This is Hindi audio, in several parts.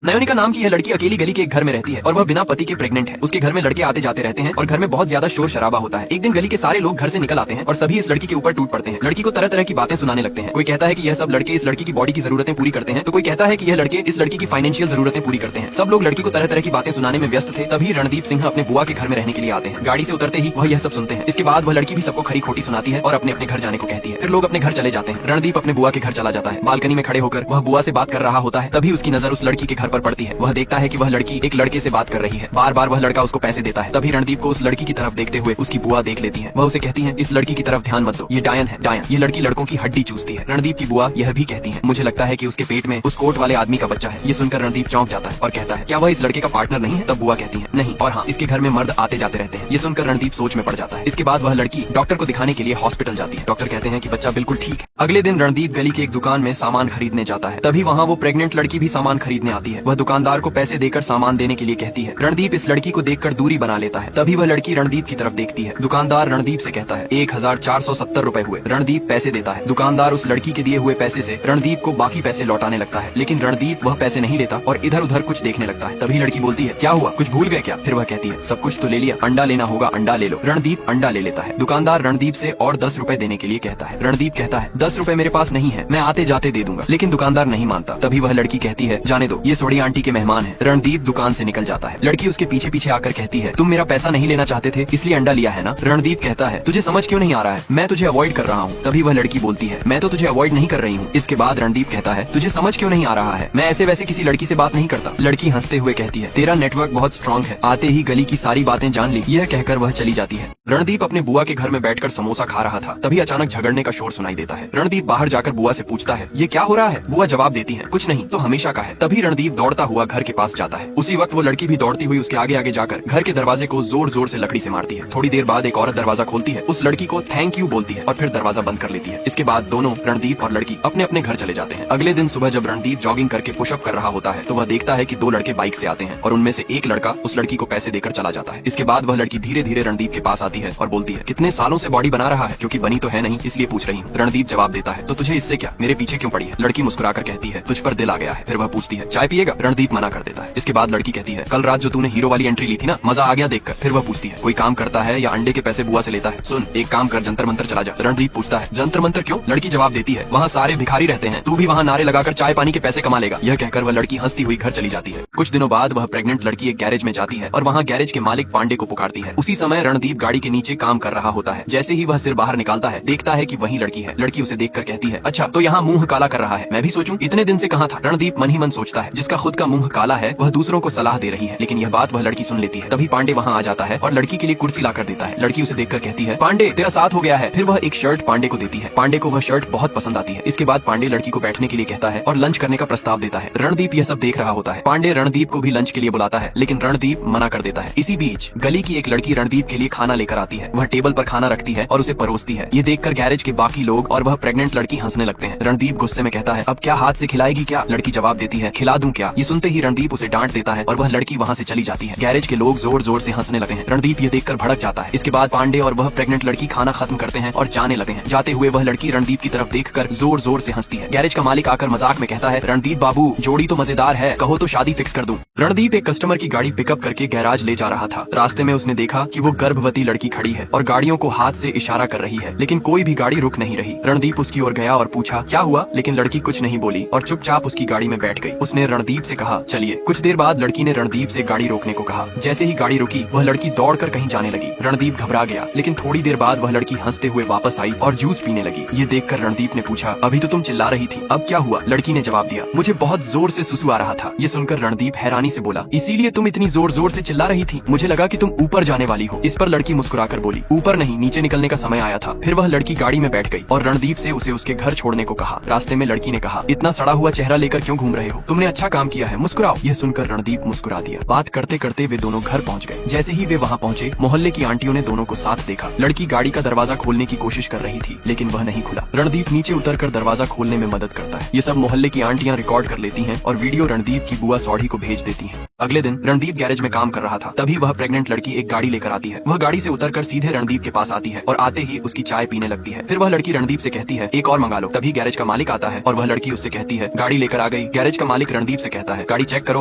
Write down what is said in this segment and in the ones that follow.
नयोनिका नाम की यह लड़की अकेली गली के एक घर में रहती है और वह बिना पति के प्रेग्नेंट है। उसके घर में लड़के आते जाते रहते हैं और घर में बहुत ज्यादा शोर शराबा होता है। एक दिन गली के सारे लोग घर से निकल आते हैं और सभी इस लड़की के ऊपर टूट पड़ते हैं। लड़की को तरह तरह की बातें सुनाने लगते हैं। कोई कहता है कि यह सब लड़के इस लड़की की बॉडी की जरूरतें पूरी करते हैं, तो कोई कहता है कि यह लड़के इस लड़की की फाइनेंशियल जरूरतें पूरी करते हैं। सब लोग लड़की को तरह तरह की बातें सुनाने में व्यस्त थे। तभी रणदीप सिंह अपने बुआ के घर में रहने के लिए आते हैं। गाड़ी से उतरते ही वह यह सब सुनते हैं। इसके बाद वह लड़की भी सबको खरी खोटी सुनाती है और अपने अपने घर जाने को कहती है। फिर लोग अपने घर चले जाते हैं। रणदीप अपने बुआ के घर चला जाता है। बालकनी में खड़े होकर वह बुआ से बात कर रहा होता है। तभी उसकी नजर उस लड़की के घर पर पड़ती है। वह देखता है कि वह लड़की एक लड़के से बात कर रही है। बार बार वह लड़का उसको पैसे देता है। तभी रणदीप को उस लड़की की तरफ देखते हुए उसकी बुआ देख लेती है। वह उसे कहती है, इस लड़की की तरफ ध्यान मत दो, ये डायन है, डायन। ये लड़की लड़कों की हड्डी चूसती है। रणदीप की बुआ यह भी कहती है, मुझे लगता है कि उसके पेट में उस कोट वाले आदमी का बच्चा है। ये सुनकर रणदीप चौंक जाता है और कहता है, क्या वह इस लड़के का पार्टनर नहीं है? तब बुआ कहती है, नहीं, और हाँ, इसके घर में मर्द आते जाते रहते हैं। ये सुनकर रणदीप सोच में पड़ जाता है। इसके बाद वह लड़की डॉक्टर को दिखाने के लिए हॉस्पिटल जाती है। डॉक्टर कहते हैं कि बच्चा बिल्कुल ठीक है। अगले दिन रणदीप गली की एक दुकान में सामान खरीदने जाता है। तभी वहाँ वो प्रेग्नेंट लड़की भी सामान खरीदने आती है। वह दुकानदार को पैसे देकर सामान देने के लिए कहती है। रणदीप इस लड़की को देखकर दूरी बना लेता है। तभी वह लड़की रणदीप की तरफ देखती है। दुकानदार रणदीप से कहता है, 1470 रुपए हुए। रणदीप पैसे देता है। दुकानदार उस लड़की के दिए हुए पैसे से रणदीप को बाकी पैसे लौटाने लगता है, लेकिन रणदीप वह पैसे नहीं लेता और इधर उधर कुछ देखने लगता है। तभी लड़की बोलती है, क्या हुआ, कुछ भूल गए क्या? फिर वह कहती है, सब कुछ तो ले लिया, अंडा लेना होगा, अंडा ले लो। रणदीप अंडा ले लेता है। दुकानदार रणदीप से और 10 रुपए देने के लिए कहता है। रणदीप कहता है, 10 रुपए मेरे पास नहीं है, मैं आते जाते दे दूंगा। लेकिन दुकानदार नहीं मानता। तभी वह लड़की कहती है, जाने दो, ये सोड़ी आंटी के मेहमान है। रणदीप दुकान से निकल जाता है। लड़की उसके पीछे पीछे आकर कहती है, तुम मेरा पैसा नहीं लेना चाहते थे, इसलिए अंडा लिया है ना? रणदीप कहता है, तुझे समझ क्यों नहीं आ रहा है, मैं तुझे अवॉइड कर रहा हूँ। तभी वह लड़की बोलती है, मैं तो तुझे अवॉइड नहीं कर रही हूँ। इसके बाद रणदीप कहता है, तुझे समझ क्यों नहीं आ रहा है, मैं ऐसे वैसे किसी लड़की से बात नहीं करता। लड़की हंसते हुए कहती है, तेरा नेटवर्क बहुत स्ट्रॉन्ग है, आते ही गली की सारी बातें जान ली। यह कहकर वह चली जाती है। रणदीप अपने बुआ के घर में बैठकर समोसा खा रहा था। तभी अचानक झगड़ने का शोर सुनाई देता है। रणदीप बाहर जाकर बुआ से पूछता है, ये क्या हो रहा है? बुआ जवाब देती है, कुछ नहीं, तो हमेशा का है। तभी रणदीप दौड़ता हुआ घर के पास जाता है। उसी वक्त वो लड़की भी दौड़ती हुई उसके आगे आगे जाकर घर के दरवाजे को जोर जोर से लकड़ी से मारती है। थोड़ी देर बाद एक औरत दरवाजा खोलती है, उस लड़की को थैंक यू बोलती है और फिर दरवाजा बंद कर लेती है। इसके बाद दोनों, रणदीप और लड़की, अपने अपने घर चले जाते हैं। अगले दिन सुबह जब रणदीप जॉगिंग करके पुशअप कर रहा होता है तो वह देखता है कि 2 लड़के बाइक से आते हैं और उनमें से एक लड़का उस लड़की को पैसे देकर चला जाता है। इसके बाद वह लड़की धीरे धीरे रणदीप के पास आती है और बोलती है, कितने सालों से बॉडी बना रहा है? क्योंकि बनी तो है नहीं, इसलिए पूछ रही हूँ। रणदीप जवाब देता है, तो तुझे इससे क्या, मेरे पीछे क्यों पड़ी है? लड़की मुस्कुराकर कहती है, तुझ पर दिल आ गया है। फिर वह पूछती है, चाय पिएगा? रणदीप मना कर देता है। इसके बाद लड़की कहती है, कल रात जो तूने हीरो वाली एंट्री ली थी ना, मजा आ गया देखकर। फिर वह पूछती है, कोई काम करता है या अंडे के पैसे बुआ से लेता है? सुन, एक काम कर, जंतर मंतर चला जा। रणदीप पूछता है, जंतर मंतर क्यों? लड़की जवाब देती है, वहाँ सारे भिखारी रहते हैं, तू भी वहाँ नारे लगाकर चाय पानी के पैसे कमा लेगा। यह कहकर वह लड़की हंसती हुई घर चली जाती है। कुछ दिनों बाद वह प्रेग्नेंट लड़की एक गैरेज में जाती है और वहाँ गैरेज के मालिक पांडे को पुकारती है। उसी समय रणदीप गाड़ी के नीचे काम कर रहा होता है। जैसे ही वह सिर बाहर निकालता है, देखता है कि वही लड़की है। लड़की उसे देखकर कहती है, अच्छा, तो यहाँ मुंह काला कर रहा है, मैं भी सोचूं, इतने दिन से कहाँ था? रणदीप मन ही मन सोचता है, जिसका खुद का मुंह काला है वह दूसरों को सलाह दे रही है, लेकिन यह बात वह लड़की सुन लेती है। तभी पांडे वहाँ आ जाता है और लड़की के लिए कुर्सी ला कर देता है। लड़की उसे देखकर कहती है, पांडे तेरा साथ हो गया है। फिर वह एक शर्ट पांडे को देती है। पांडे को वह शर्ट बहुत पसंद आती है। इसके बाद पांडे लड़की को बैठने के लिए कहता है और लंच करने का प्रस्ताव देता है। रणदीप यह सब देख रहा होता है। पांडे रणदीप को भी लंच के लिए बुलाता है, लेकिन रणदीप मना कर देता है। इसी बीच गली की एक लड़की रणदीप के लिए खाना लेकर आती है। वह टेबल पर खाना रखती है और उसे परोसती है। ये देखकर गैरेज के बाकी लोग और वह प्रेग्नेंट लड़की हंसने लगते हैं। रणदीप गुस्से में कहता है, अब क्या हाथ से खिलाएगी क्या? लड़की जवाब देती है, खिला दूं क्या? ये सुनते ही रणदीप उसे डांट देता है और वह लड़की वहाँ से चली जाती है। गैरेज के लोग जोर जोर से हंसने लगते हैं। रणदीप ये देखकर भड़क जाता है। इसके बाद पांडे और वह प्रेग्नेंट लड़की खाना खत्म करते हैं और जाने लगते हैं। जाते हुए वह लड़की रणदीप की तरफ देखकर जोर जोर से हंसती है। गैरेज का मालिक आकर मजाक में कहता है, रणदीप बाबू, जोड़ी तो मजेदार है, कहो तो शादी फिक्स कर दूं। रणदीप एक कस्टमर की गाड़ी पिकअप करके गैराज ले जा रहा था। रास्ते में उसने देखा कि वो गर्भवती लड़की खड़ी है और गाड़ियों को हाथ से इशारा कर रही है, लेकिन कोई भी गाड़ी रुक नहीं रही। रणदीप उसकी ओर गया और पूछा, क्या हुआ? लेकिन लड़की कुछ नहीं बोली और चुपचाप उसकी गाड़ी में बैठ गई। उसने रणदीप से कहा, चलिए। कुछ देर बाद लड़की ने रणदीप से गाड़ी रोकने को कहा। जैसे ही गाड़ी रुकी, वह लड़की दौड़कर कहीं जाने लगी। रणदीप घबरा गया, लेकिन थोड़ी देर बाद वह लड़की हंसते हुए वापस आई और जूस पीने लगी। ये देखकर रणदीप ने पूछा, अभी तो तुम चिल्ला रही थी, अब क्या हुआ? लड़की ने जवाब दिया, मुझे बहुत जोर से सुसु आ रहा था। ये सुनकर रणदीप हैरानी से बोला, इसीलिए तुम इतनी जोर जोर से चिल्ला रही थी? मुझे लगा कि तुम ऊपर जाने वाली हो। इस पर लड़की मुस्कुराकर बोली, ऊपर नहीं, नीचे निकलने का समय आया था। फिर वह लड़की गाड़ी में बैठ गई और रणदीप से उसे उसके घर छोड़ने को कहा। रास्ते में लड़की ने कहा, इतना सड़ा हुआ चेहरा लेकर क्यों घूम रहे हो? तुमने अच्छा काम किया है, मुस्कुराओ। यह सुनकर रणदीप मुस्कुरा दिया। बात करते करते वे दोनों घर पहुंच गए। जैसे ही वे वहां पहुंचे, मोहल्ले की आंटियों ने दोनों को साथ देखा। लड़की गाड़ी का दरवाजा खोलने की कोशिश कर रही थी, लेकिन वह नहीं खुला। रणदीप नीचे उतरकर दरवाजा खोलने में मदद करता है। ये सब मोहल्ले की आंटियां रिकॉर्ड कर लेती हैं और वीडियो रणदीप की बुआ सौड़ी को भेज देती हैं। अगले दिन रणदीप गैरेज में काम कर रहा था, तभी वह प्रेग्नेंट लड़की एक गाड़ी लेकर आती है। वह गाड़ी से उतरकर सीधे रणदीप के पास आती है और आते ही उसकी चाय पीने लगती है। फिर वह लड़की रणदीप से कहती है एक और मंगा लो। तभी गैरेज का मालिक आता है और वह लड़की उससे कहती है गाड़ी लेकर आ गई। गैरेज का मालिक रणदीप से कहता है गाड़ी चेक करो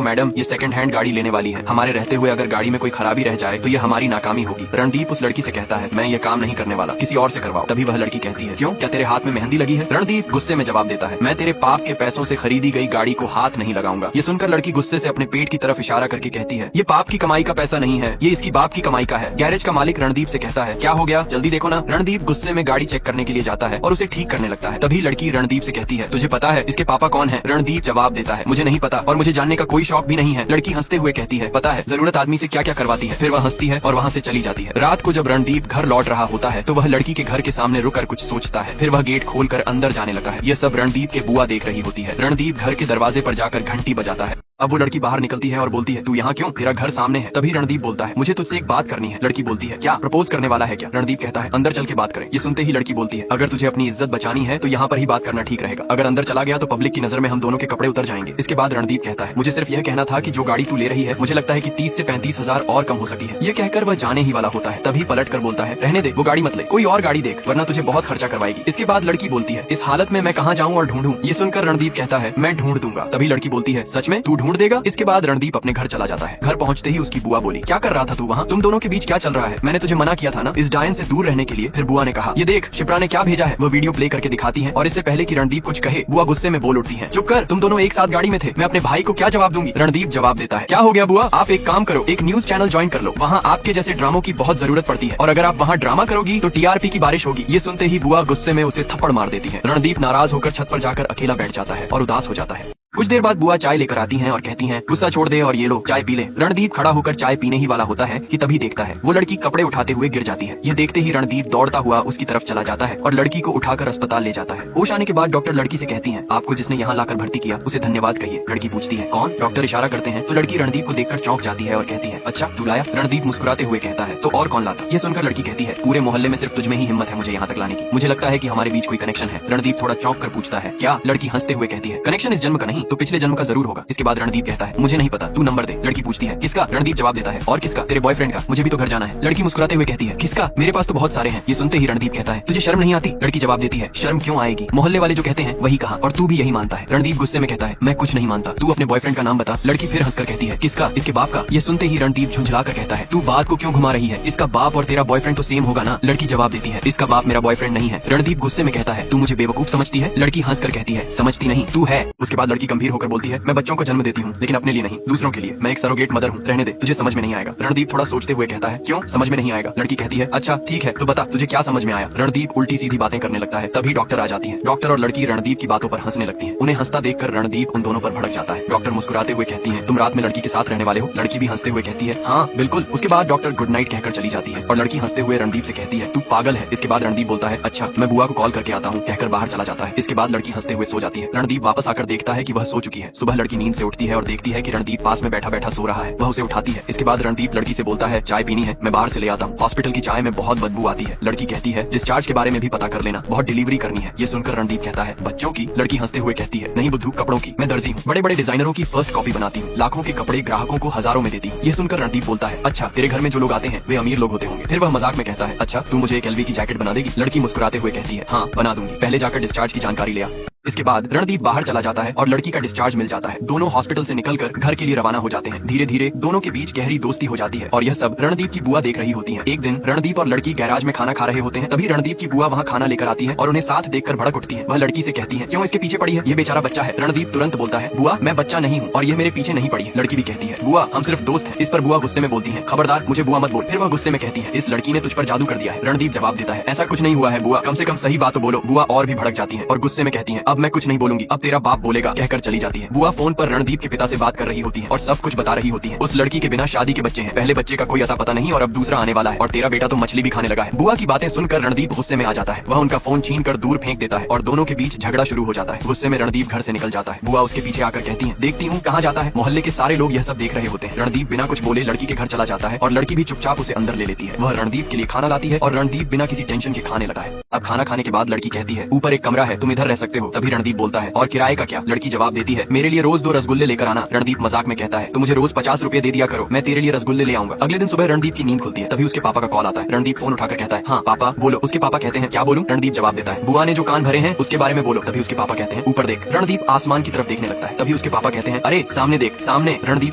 मैडम, ये सेकंड हैंड गाड़ी लेने वाली है, हमारे रहते हुए अगर गाड़ी में कोई खराबी रह जाए तो ये हमारी नाकामी होगी। रणदीप उस लड़की से कहता है मैं ये काम नहीं करने वाला, किसी और से करवाओ। तभी वह लड़की कहती है क्यों, क्या तेरे हाथ में मेहंदी लगी है? रणदीप गुस्से में जवाब देता है मैं तेरे पाप के पैसों से खरीदी गई गाड़ी को हाथ नहीं लगाऊंगा। ये सुनकर लड़की गुस्से से अपने पेट की तरफ इशारा करके कहती है ये पाप की कमाई का पैसा नहीं है, ये इसकी बाप की कमाई का है। गैरेज का मालिक रणदीप से कहता है क्या हो गया, जल्दी देखो ना। रणदीप गुस्से में गाड़ी चेक करने के लिए जाता है और उसे ठीक करने लगता है। तभी लड़की रणदीप से कहती है तुझे पता है इसके पापा कौन है? रणदीप जवाब देता है मुझे नहीं पता और मुझे जानने का कोई शौक भी नहीं है। लड़की हंसते हुए कहती है पता है जरूरत आदमी से क्या क्या करवाती है। फिर वह हंसती है और वहाँ से चली जाती है। रात को जब रणदीप घर लौट रहा होता है तो वह लड़की के घर के सामने रुककर कुछ सोचता है। फिर वह गेट खोलकर अंदर जाने लगता है। यह सब रणदीप के बुआ देख रही होती है। रणदीप घर के दरवाजे पर जाकर घंटी बजाता है। अब वो लड़की बाहर निकलती है और बोलती है तू यहाँ क्यों, तेरा घर सामने है। तभी रणदीप बोलता है मुझे तुझसे एक बात करनी है। लड़की बोलती है क्या, प्रपोज करने वाला है क्या? रणदीप कहता है अंदर चल के बात करें। ये सुनते ही लड़की बोलती है अगर तुझे अपनी इज्जत बचानी है तो यहाँ पर ही बात करना ठीक रहेगा, अगर अंदर चला गया तो पब्लिक की नजर में हम दोनों के कपड़े उतर जाएंगे। इसके बाद रणदीप कहता है मुझे सिर्फ यह कहना था कि जो गाड़ी तू ले रही है मुझे लगता है कि 30 से 35 हजार और कम हो सकती है। ये कहकर वह जाने ही वाला होता है। तभी पलट कर बोलता है रहने दे, वो गाड़ी मत ले, कोई और गाड़ी देख वरना तुझे बहुत खर्चा करवाएगी। इसके बाद लड़की बोलती है इस हालत में मैं कहाँ जाऊँ और ढूंढूं? ये सुनकर रणदीप कहता है मैं ढूंढ दूंगा। तभी लड़की बोलती है सच में, तू ढूंढ देगा? इसके बाद रणदीप अपने घर चला जाता है। घर पहुंचते ही उसकी बुआ बोली क्या कर रहा था तू वहाँ, तुम दोनों के बीच क्या चल रहा है? मैंने तुझे मना किया था ना इस डायन से दूर रहने के लिए। फिर बुआ ने कहा ये देख शिप्रा ने क्या भेजा है। वो वीडियो प्ले करके दिखाती है और इससे पहले कि रणदीप कुछ कहे बुआ गुस्से में बोल उठती है चुप कर, तुम दोनों एक साथ गाड़ी में थे, मैं अपने भाई को क्या जवाब दूंगी? रणदीप जवाब देता है क्या हो गया बुआ, आप एक काम करो, एक न्यूज चैनल ज्वाइन कर लो, वहाँ आपके जैसे ड्रामों की बहुत जरूरत पड़ती है और अगर आप वहाँ ड्रामा करोगी तो टीआरपी की बारिश होगी। ये सुनते ही बुआ गुस्से में उसे थप्पड़ मार देती है। रणदीप नाराज होकर छत पर जाकर अकेला बैठ जाता है और उदास हो जाता है। कुछ देर बाद बुआ चाय लेकर आती हैं और कहती हैं गुस्सा छोड़ दे और ये लो चाय पी ले। रणदीप खड़ा होकर चाय पीने ही वाला होता है कि तभी देखता है वो लड़की कपड़े उठाते हुए गिर जाती है। ये देखते ही रणदीप दौड़ता हुआ उसकी तरफ चला जाता है और लड़की को उठाकर अस्पताल ले जाता है। होश आने के बाद डॉक्टर लड़की से कहती है आपको जिसने यहाँ लाकर भर्ती किया उसे धन्यवाद कहिए। लड़की पूछती है कौन? डॉक्टर इशारा करते हैं तो लड़की रणदीप को देखकर चौंक जाती है और कहती है अच्छा तू लाया? रणदीप मुस्कुराते हुए कहता है तो और कौन लाता? ये सुनकर लड़की कहती है पूरे मोहल्ले में सिर्फ तुझमें ही हिम्मत है मुझे यहाँ तक लाने की, मुझे लगता है कि हमारे बीच कोई कनेक्शन है। रणदीप थोड़ा चौंक कर पूछता है क्या? लड़की हंसते हुए कहती है कनेक्शन इस जन्म का नहीं तो पिछले जन्म का जरूर होगा। इसके बाद रणदीप कहता है मुझे नहीं पता, तू नंबर दे। लड़की पूछती है किसका? रणदीप जवाब देता है और किसका? तेरे बॉयफ्रेंड का, मुझे भी तो घर जाना है। लड़की मुस्कुराते हुए कहती है किसका? मेरे पास तो बहुत सारे हैं। ये सुनते ही रणदीप कहता है तुझे शर्म नहीं आती? लड़की जवाब देती है शर्म क्यों आएगी, मोहल्ले वाले जो कहते हैं वही कहा और तू भी यही मानता है। रणदीप गुस्से में कहता है मैं कुछ नहीं मानता, तू अपने बॉयफ्रेंड का नाम बता। लड़की फिर हंसकर कहती है किसका? इसके बाप का। ये सुनते ही रणदीप झुंझला कर कहता है तू बात को क्यों घुमा रही है, इसका बाप और तेरा बॉयफ्रेंड तो सेम होगा ना। लड़की जवाब देती है इसका बाप मेरा बॉयफ्रेंड नहीं है। रणदीप गुस्से में कहता है तू मुझे बेवकूफ समझती है? लड़की हंसकर कहती है समझती नहीं, तू है। उसके बाद लड़की गंभीर होकर बोलती है मैं बच्चों को जन्म देती हूँ लेकिन अपने लिए नहीं, दूसरों के लिए, मैं एक सरोगेट मदर हूँ, रहने दे, तुझे समझ में नहीं आएगा। रणदीप थोड़ा सोचते हुए कहता है क्यों समझ में नहीं आएगा? लड़की कहती है अच्छा ठीक है तो बता तुझे क्या समझ में आया। रणदीप उल्टी सीधी बातें करने लगता है। तभी डॉक्टर आ जाती है। डॉक्टर और लड़की रणदीप की बातों पर हंसने लगती है। उन्हें हंसता देखकर रणदीप उन दोनों पर भड़क जाता है। डॉक्टर मुस्कुराते हुए कहती है तुम रात में लड़की के साथ रहने वाले हो? लड़की भी हंसते हुए कहती है हाँ बिल्कुल। उसके बाद डॉक्टर गुड नाइट कहकर चली जाती है और लड़की हंसते हुए रणदीप से कहती है तू पागल है। इसके बाद रणदीप बोलता है अच्छा मैं बुआ को कॉल करके आता हूँ कहकर बाहर चला जाता है। इसके बाद लड़की हंसते हुए सो जाती है। रणदीप वापस आकर देखता है कि वह सो चुकी है। सुबह लड़की नींद से उठती है और देखती है कि रणदीप पास में बैठा बैठा सो रहा है। वह उसे उठाती है। इसके बाद रणदीप लड़की से बोलता है चाय पीनी है, मैं बाहर से ले आता हूँ, हॉस्पिटल की चाय में बहुत बदबू आती है। लड़की कहती है डिस्चार्ज के बारे में भी पता कर लेना, बहुत डिलीवरी करनी है। ये सुनकर रणदीप कहता है बच्चों की? लड़की हंसते हुए कहती है नहीं बुद्धू, कपड़ों की, मैं दर्जी हूँ, बड़े बड़े डिजाइनरों की फर्स्ट कॉपी बनाती हूँ, लाखों के कपड़े ग्राहकों को हजारों में देती हूँ। ये सुनकर रणदीप बोलता है अच्छा तेरे घर में जो लोग आते हैं वे अमीर लोग होते होंगे। फिर वह मजाक में कहता है अच्छा तू मुझे एक एलवी की जैकेट बना देगी? लड़की मुस्कुराते हुए कहती है हाँ बना दूंगी, पहले जाकर डिस्चार्ज की जानकारी ले आ। इसके बाद रणदीप बाहर चला जाता है और लड़की का डिस्चार्ज मिल जाता है। दोनों हॉस्पिटल से निकलकर घर के लिए रवाना हो जाते हैं। धीरे धीरे दोनों के बीच गहरी दोस्ती हो जाती है और यह सब रणदीप की बुआ देख रही होती है। एक दिन रणदीप और लड़की गैराज में खाना खा रहे होते हैं। तभी रणदीप की बुआ वहाँ खाना लेकर आती है और उन्हें साथ देखकर भड़क उठती है। वह लड़की से कहती है क्यों इसके पीछे पड़ी है, ये बेचारा बच्चा है। रणदीप तुरंत बोलता है बुआ मैं बच्चा नहीं हूँ और ये मेरे पीछे नहीं पड़ी है। लड़की भी कहती है बुआ हम सिर्फ दोस्त हैं। इस पर बुआ गुस्से में बोलती है खबरदार मुझे बुआ मत बोल। फिर वह गुस्से में कहती है इस लड़की ने तुझ पर जादू कर दिया है। रणदीप जवाब देता है ऐसा कुछ नहीं हुआ है बुआ, कम से कम सही बात तो बोलो। बुआ और भी भड़क जाती है और गुस्से में कहती है अब मैं कुछ नहीं बोलूंगी, अब तेरा बाप बोलेगा, कहकर चली जाती है। बुआ फोन पर रणदीप के पिता से बात कर रही होती है और सब कुछ बता रही होती है। उस लड़की के बिना शादी के बच्चे हैं, पहले बच्चे का कोई अता पता नहीं और अब दूसरा आने वाला है और तेरा बेटा तो मछली भी खाने लगा है। बुआ की बातें सुनकर रणदीप गुस्से में आ जाता है। वह उनका फोन छीन कर दूर फेंक देता है और दोनों के बीच झगड़ा शुरू हो जाता है। गुस्से में रणदीप घर से निकल जाता है। बुआ उसके पीछे आकर कहती है देखती हूँ कहाँ जाता है। मोहल्ले के सारे लोग यह सब देख रहे होते हैं। रणदीप बिना कुछ बोले लड़की के घर चला जाता है और लड़की भी चुपचाप उसे अंदर ले लेती है। वह रणदीप के लिए खाना लाती है और रणदीप बिना किसी टेंशन के खाने लगता है। अब खाना खाने के बाद लड़की कहती है ऊपर एक कमरा है, तुम इधर रह सकते हो। तभी तभी रणदीप बोलता है और किराए का क्या? लड़की जवाब देती है मेरे लिए रोज 2 रसगुल्ले लेकर आना। रणदीप मजाक में कहता है तो मुझे रोज 50 रुपए दे दिया करो, मैं तेरे लिए रसगुल्ले ले आऊंगा। अगले दिन सुबह रणदीप की नींद खुलती है, तभी उसके पापा का कॉल आता है। रणदीप फोन उठाकर कहता है हाँ पापा बोलो। उसके पापा कहते हैं क्या बोलूं? रणदीप जवाब देता है बुआ ने जो कान भरे हैं उसके बारे में बोलो। तभी उसके पापा कहते हैं ऊपर देख। रणदीप आसमान की तरफ देखने लगता है, तभी उसके पापा कहते हैं अरे सामने देख सामने। रणदीप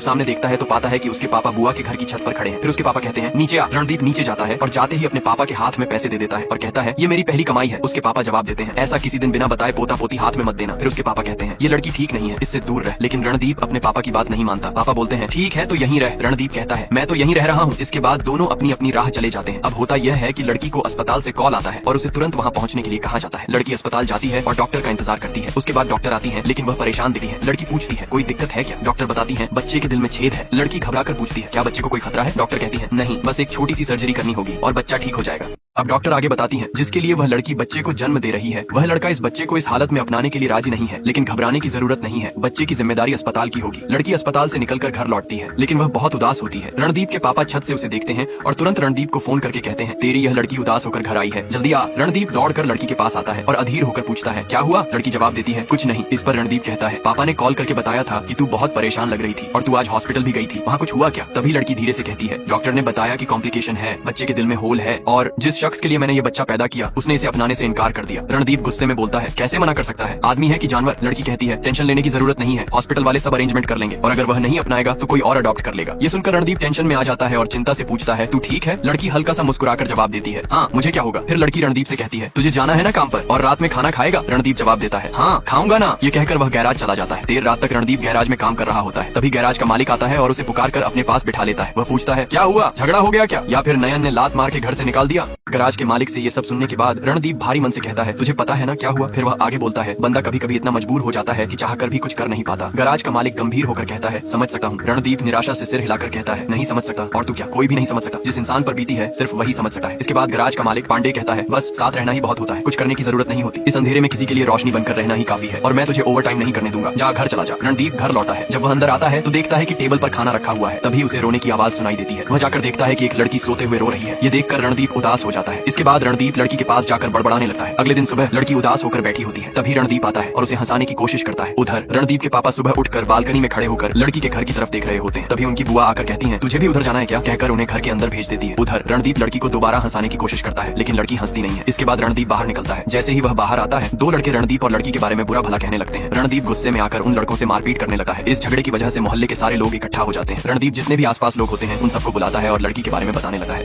सामने देखता है तो पाता है कि उसके पापा बुआ के घर की छत पर खड़े हैं। फिर उसके पापा कहते हैं नीचे आ। रणदीप नीचे जाता है और जाते ही अपने पापा के हाथ में पैसे दे देता है और कहता है ये मेरी पहली कमाई है। उसके पापा जवाब देते हैं ऐसा किसी दिन बिना बताए पोता पोती हाथ में मत देना। फिर उसके पापा कहते हैं ये लड़की ठीक नहीं है, इससे दूर रह। लेकिन रणदीप अपने पापा की बात नहीं मानता। पापा बोलते हैं ठीक है तो यहीं रह। रणदीप कहता है मैं तो यहीं रह रहा हूँ। इसके बाद दोनों अपनी अपनी राह चले जाते हैं। अब होता यह है कि लड़की को अस्पताल से कॉल आता है और उसे तुरंत वहाँ पहुँचने के लिए कहा जाता है। लड़की अस्पताल जाती है और डॉक्टर का इंतजार करती है। उसके बाद डॉक्टर आती है लेकिन वह परेशान दिखती है। लड़की पूछती है कोई दिक्कत है क्या? डॉक्टर बताती है बच्चे के दिल में छेद है। लड़की घबराकर पूछती है क्या बच्चे को कोई खतरा है? डॉक्टर कहती है नहीं, बस एक छोटी सी सर्जरी करनी होगी और बच्चा ठीक हो जाएगा। अब डॉक्टर आगे बताती हैं जिसके लिए वह लड़की बच्चे को जन्म दे रही है वह लड़का इस बच्चे को इस हालत में अपनाने के लिए राजी नहीं है। लेकिन घबराने की जरूरत नहीं है, बच्चे की जिम्मेदारी अस्पताल की होगी। लड़की अस्पताल से निकलकर घर लौटती है लेकिन वह बहुत उदास होती है। रणदीप के पापा छत से उसे देखते हैं और तुरंत रणदीप को फोन करके कहते हैं तेरी यह लड़की उदास होकर घर आई है, जल्दी आ। रणदीप दौड़कर लड़की के पास आता है और अधीर होकर पूछता है क्या हुआ? लड़की जवाब देती है कुछ नहीं। इस पर रणदीप कहता है पापा ने कॉल करके बताया था कि तू बहुत परेशान लग रही थी और तू आज हॉस्पिटल भी गई थी, वहाँ कुछ हुआ क्या? तभी लड़की धीरे से कहती है डॉक्टर ने बताया कि कॉम्प्लिकेशन है, बच्चे के दिल में होल है और जिस शख्स के लिए मैंने ये बच्चा पैदा किया उसने इसे अपनाने से इनकार कर दिया। रणदीप गुस्से में बोलता है कैसे मना कर सकता है, आदमी है कि जानवर? लड़की कहती है टेंशन लेने की जरूरत नहीं है, हॉस्पिटल वाले सब अरेंजमेंट कर लेंगे और अगर वह नहीं अपनाएगा तो कोई और अडॉप्ट कर लेगा। ये सुनकर रणदीप टेंशन में आ जाता है और चिंता से पूछता है तू ठीक है? लड़की हल्का सा मुस्कुराकर जवाब देती है हाँ मुझे क्या होगा। फिर लड़की रणदीप से कहती है तुझे जाना है ना काम पर और रात में खाना खाएगा? रणदीप जवाब देता है हाँ खाऊंगा ना। ये कहकर वह गैराज चला जाता है। देर रात तक रणदीप गैराज में काम कर रहा होता है। तभी गैराज का मालिक आता है और उसे पुकार कर अपने पास बिठा लेता है। वह पूछता है क्या हुआ, झगड़ा हो गया क्या या फिर नयन ने लात मार के घर से निकाल दिया? गैराज के मालिक से ये सब सुनने के बाद रणदीप भारी मन से कहता है तुझे पता है ना क्या हुआ? फिर वह आगे बोलता है बंदा कभी कभी इतना मजबूर हो जाता है कि चाहकर भी कुछ कर नहीं पाता। गैराज का मालिक गंभीर होकर कहता है समझ सकता हूँ। रणदीप निराशा से सिर हिलाकर कहता है नहीं समझ सकता। और तू क्या? कोई भी नहीं समझ सकता, जिस इंसान पर बीती है सिर्फ वही समझ सकता है। इसके बाद गैराज का मालिक पांडे कहता है बस साथ रहना ही बहुत होता है, कुछ करने की जरूरत नहीं होती, इस अंधेरे में किसी के लिए रोशनी बनकर रहना ही काफी है और मैं तुझे ओवर टाइम नहीं करने दूंगा, जा घर चला जा। रणदीप घर लौटा है। जब वह अंदर आता है तो देखता है कि टेबल पर खाना रखा हुआ है। तभी उसे रोने की आवाज सुनाई देती है। वह जाकर देखता है कि एक लड़की सोते हुए रो रही है। ये देखकर रणदीप उदास हो जाता है। इसके बाद रणदीप लड़की के पास जाकर बड़बड़ाने लगता है। अगले दिन सुबह लड़की उदास होकर बैठी होती है। तभी रणदीप आता है और उसे हंसाने की कोशिश करता है। उधर रणदीप के पापा सुबह उठकर बालकनी में खड़े होकर लड़की के घर की तरफ देख रहे होते हैं। तभी उनकी बुआ आकर कहती है तुझे भी उधर जाना है क्या? कहकर उन्हें घर के अंदर भेज देती है। उधर रणदीप लड़की को दोबारा हंसाने की कोशिश करता है लेकिन लड़की हंसती नहीं है। इसके बाद रणदीप बाहर निकलता है। जैसे ही वह बाहर आता है 2 लड़के रणदीप और लड़की के बारे में बुरा भला कहने लगते हैं। रणदीप गुस्से में आकर उन लड़कों से मारपीट करने लगता है। इस झगड़े की वजह से मोहल्ले के सारे लोग इकट्ठा हो जाते हैं। रणदीप जितने भी आसपास लोग होते हैं उन सबको बुलाता है और लड़की के बारे में बताने लगता है।